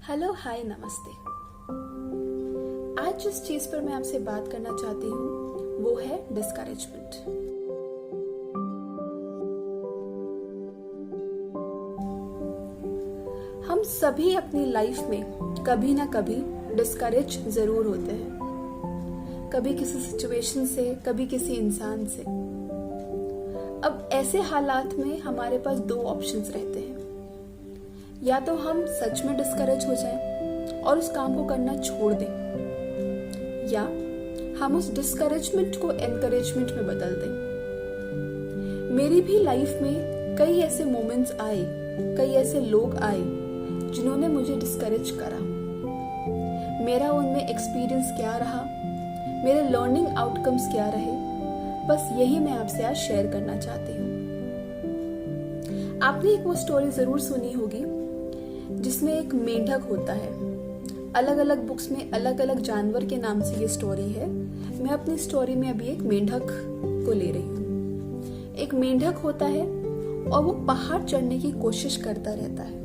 Hello hi नमस्ते। आज जिस चीज पर मैं आपसे बात करना चाहती हूँ वो है डिस्करेजमेंट। हम सभी अपनी लाइफ में कभी ना कभी डिस्करेज जरूर होते हैं, कभी किसी सिचुएशन से, कभी किसी इंसान से। अब ऐसे हालात में हमारे पास दो ऑप्शंस रहते हैं, या तो हम सच में डिस्करेज हो जाएं और उस काम को करना छोड़ दें, या हम उस डिस्करेजमेंट को एनकरेजमेंट में बदल दें। मेरी भी लाइफ में कई ऐसे मोमेंट्स आए, कई ऐसे लोग आए जिन्होंने मुझे डिस्करेज करा। मेरा उनमें एक्सपीरियंस क्या रहा, मेरे लर्निंग आउटकम्स क्या रहे, बस यही मैं आपसे आज शेयर करना चाहती हूँ। आपने एक वो स्टोरी जरूर सुनी होगी जिसमें एक मेंढक होता है। अलग अलग बुक्स में अलग अलग जानवर के नाम से ये स्टोरी है। मैं अपनी स्टोरी में अभी एक मेंढक को ले रही हूँ। एक मेंढक होता है और वो पहाड़ चढ़ने की कोशिश करता रहता है।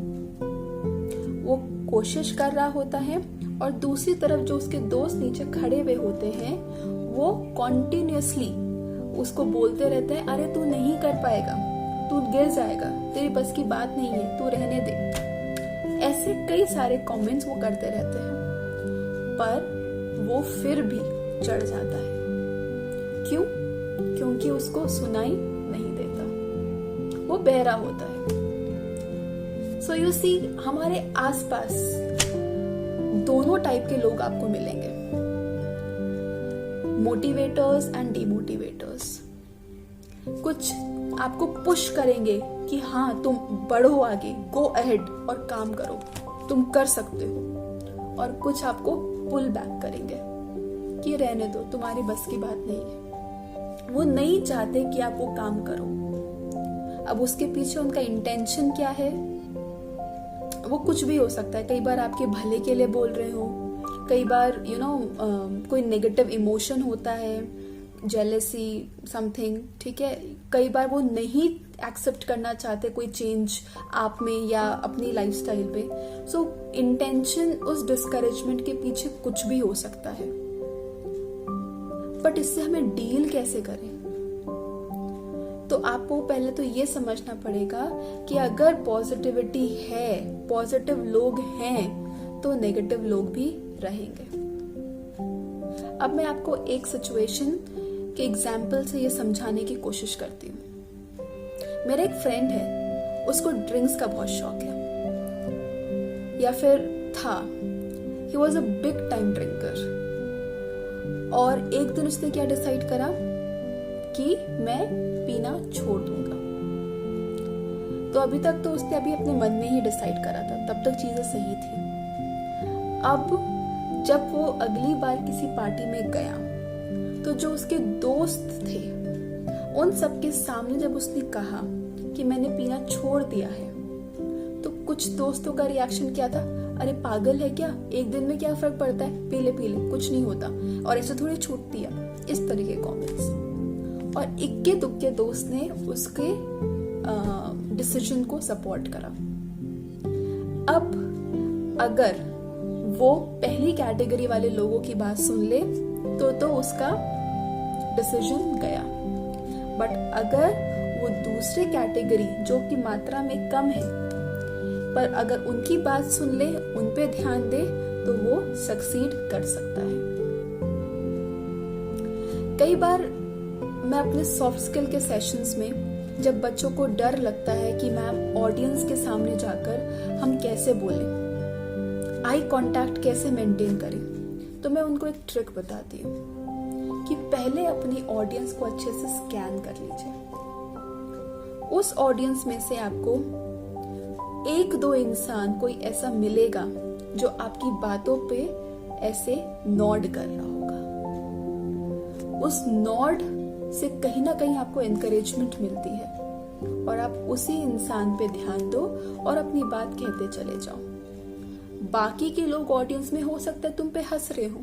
वो कोशिश कर रहा होता है और दूसरी तरफ जो उसके दोस्त नीचे खड़े हुए होते हैं वो कॉन्टिन्यूअसली उसको बोलते रहते हैं, अरे तू नहीं कर पाएगा, तू गिर जाएगा, तेरी बस की बात नहीं है, तू रहने दे। ऐसे कई सारे कमेंट्स वो करते रहते हैं, पर वो फिर भी चढ़ जाता है। क्यों? क्योंकि उसको सुनाई नहीं देता, वो बहरा होता है। सो यू सी, हमारे आसपास दोनों टाइप के लोग आपको मिलेंगे, मोटिवेटर्स एंड डिमोटिवेटर्स। कुछ आपको पुश करेंगे कि हाँ तुम बढ़ो आगे, गो अहेड और काम करो, तुम कर सकते हो, और कुछ आपको पुल बैक करेंगे कि रहने दो, तुम्हारी बस की बात नहीं है। वो नहीं चाहते कि आप वो काम करो। अब उसके पीछे उनका इंटेंशन क्या है, वो कुछ भी हो सकता है। कई बार आपके भले के लिए बोल रहे हो, कई बार कोई नेगेटिव इमोशन होता है, जेलेसी समथिंग, ठीक है। कई बार वो नहीं एक्सेप्ट करना चाहते कोई चेंज आप में या अपनी लाइफस्टाइल पे। सो इंटेंशन उस डिस्करेजमेंट के पीछे कुछ भी हो सकता है, बट इससे हमें डील कैसे करें? तो आपको पहले तो ये समझना पड़ेगा कि अगर पॉजिटिविटी है, पॉजिटिव लोग हैं, तो नेगेटिव लोग भी रहेंगे। अब मैं आपको एक सिचुएशन के एग्जाम्पल से ये समझाने की कोशिश करती हूँ। मेरा एक फ्रेंड है, उसको ड्रिंक्स का बहुत शौक है, या फिर था। He was a big time drinker. और एक दिन उसने क्या डिसाइड करा कि मैं पीना छोड़ दूंगा। तो अभी तक तो उसने अपने मन में ही डिसाइड करा था, तब तक चीजें सही थी। अब जब वो अगली बार किसी पार्टी में गया तो जो उसके दोस्त थे उन सबके सामने जब उसने कहा कि मैंने पीना छोड़ दिया है, तो कुछ दोस्तों का रिएक्शन क्या था, अरे पागल है क्या, एक दिन में क्या फर्क पड़ता है, पी ले कुछ नहीं होता, और ऐसे थोड़ी छूटती है, इस तरह के कमेंट्स। और इक्के दुक्के दोस्त ने उसके डिसीजन को सपोर्ट करा। अब अगर वो पहली कैटेगरी वाले लोगों की बात सुन ले तो उसका डिसीजन गया। बट अगर वो दूसरे कैटेगरी जो कि मात्रा में कम है, पर अगर उनकी बात सुन ले, उन पे ध्यान दे, तो वो सक्सीड कर सकता है। कई बार मैं अपने सॉफ्ट स्किल के सेशंस में जब बच्चों को डर लगता है कि मैम ऑडियंस के सामने जाकर हम कैसे बोलें, आई कांटेक्ट कैसे मेंटेन करें, तो मैं उनको एक ट्रिक बताती हूँ कि पहले अपनी ऑडियंस को अच्छे से स्कैन कर लीजिए। उस ऑडियंस में से आपको एक दो इंसान कोई ऐसा मिलेगा जो आपकी बातों पे ऐसे नॉड कर रहा होगा। उस नॉड से कहीं ना कहीं आपको एनकरेजमेंट मिलती है, और आप उसी इंसान पे ध्यान दो और अपनी बात कहते चले जाओ। बाकी के लोग ऑडियंस में हो सकता है तुम पे हंस रहे हो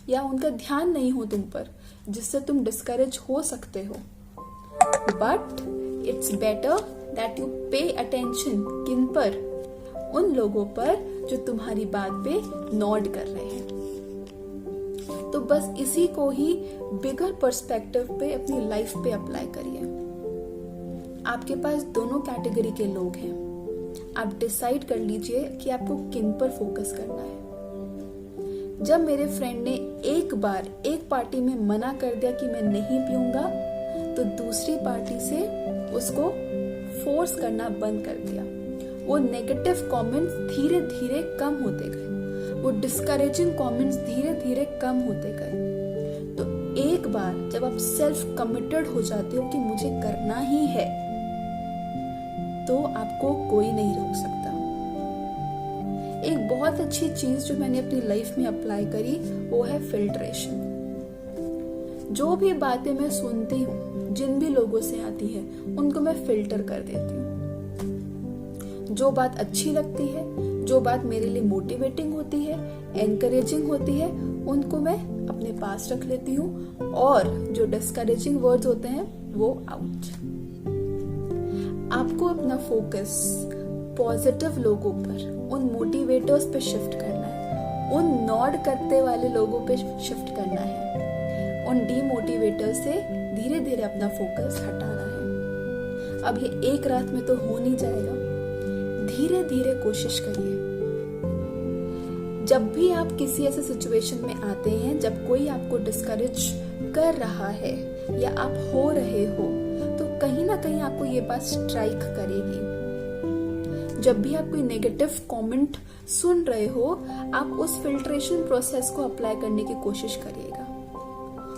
या उनका ध्यान नहीं हो तुम पर, जिससे तुम डिस्करेज हो सकते हो। But it's better that you pay attention किन पर, उन लोगों पर जो तुम्हारी बात पे नॉड कर रहे हैं। तो बस इसी को ही बिगर पर्सपेक्टिव पे अपनी लाइफ पे अप्लाई करिए। आपके पास दोनों कैटेगरी के लोग हैं। आप डिसाइड कर लीजिए कि आपको किन पर फोकस करना है। जब मेरे फ्रेंड ने एक बार एक पार्टी में मना कर दिया कि मैं नहीं पीऊंगा, तो दूसरी पार्टी से उसको फोर्स करना बंद कर दिया। वो नेगेटिव कमेंट्स धीरे धीरे कम होते गए, वो डिस्करेजिंग कमेंट्स धीरे धीरे कम होते गए। तो एक बार जब आप सेल्फ कमिटेड हो जाते हो कि मुझे करना ही है, तो आपको कोई नहीं रोक सकता। एक बहुत अच्छी चीज जो मैंने अपनी लाइफ में अप्लाई करी वो है फिल्ट्रेशन। जो भी बातें मैं सुनती हूँ, जिन भी लोगों से आती है, उनको मैं फिल्टर कर देती हूँ। जो बात अच्छी लगती है, जो बात मेरे लिए मोटिवेटिंग होती है, एनकरेजिंग होती है, उनको मैं अपने पास रख लेती हूँ, और जो डिस्करेजिंग वर्ड्स होते हैं वो आउट। आपको अपना फोकस पॉजिटिव लोगों पर, उन मोटिवेटर्स पे शिफ्ट करना है, उन नॉड करते वाले लोगों पे शिफ्ट करना है, उन डीमोटिवेटर्स से धीरे धीरे अपना फोकस हटाना है। अब ये एक रात में तो हो नहीं जाएगा, धीरे धीरे कोशिश करिए। जब भी आप किसी ऐसे सिचुएशन में आते हैं जब कोई आपको डिस्करेज कर रहा है या आप हो रहे हो, तो कहीं ना कहीं आपको ये बात स्ट्राइक करेगी। जब भी आप कोई नेगेटिव कमेंट सुन रहे हो, आप उस फिल्ट्रेशन प्रोसेस को अप्लाई करने की कोशिश करिएगा।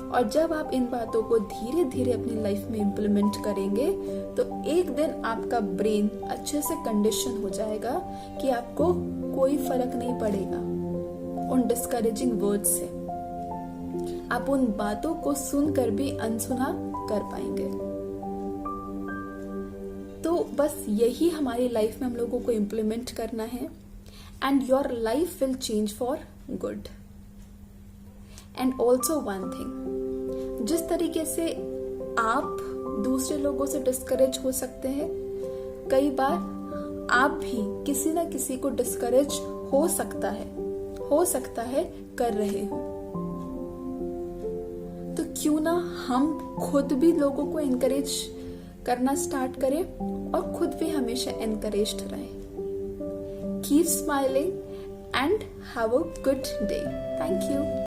और जब आप इन बातों को धीरे धीरे अपनी लाइफ में इम्प्लीमेंट करेंगे, तो एक दिन आपका ब्रेन अच्छे से कंडीशन हो जाएगा कि आपको कोई फर्क नहीं पड़ेगा उन डिस्करेजिंग वर्ड्स से। आप उन बातों को सुनकर भी अनसुना कर पाएंगे। तो बस यही हमारी लाइफ में हम लोगों को इम्प्लीमेंट करना है, and your life will change for good. And also one thing, जिस तरीके से आप दूसरे लोगों से डिस्करेज हो सकते हैं, कई बार आप भी किसी ना किसी को डिस्करेज हो सकता है कर रहे हो। तो क्यों ना हम खुद भी लोगों को एनकरेज करना स्टार्ट करें और खुद भी हमेशा एनकरेज्ड रहें। Keep smiling and have a good day. Thank you.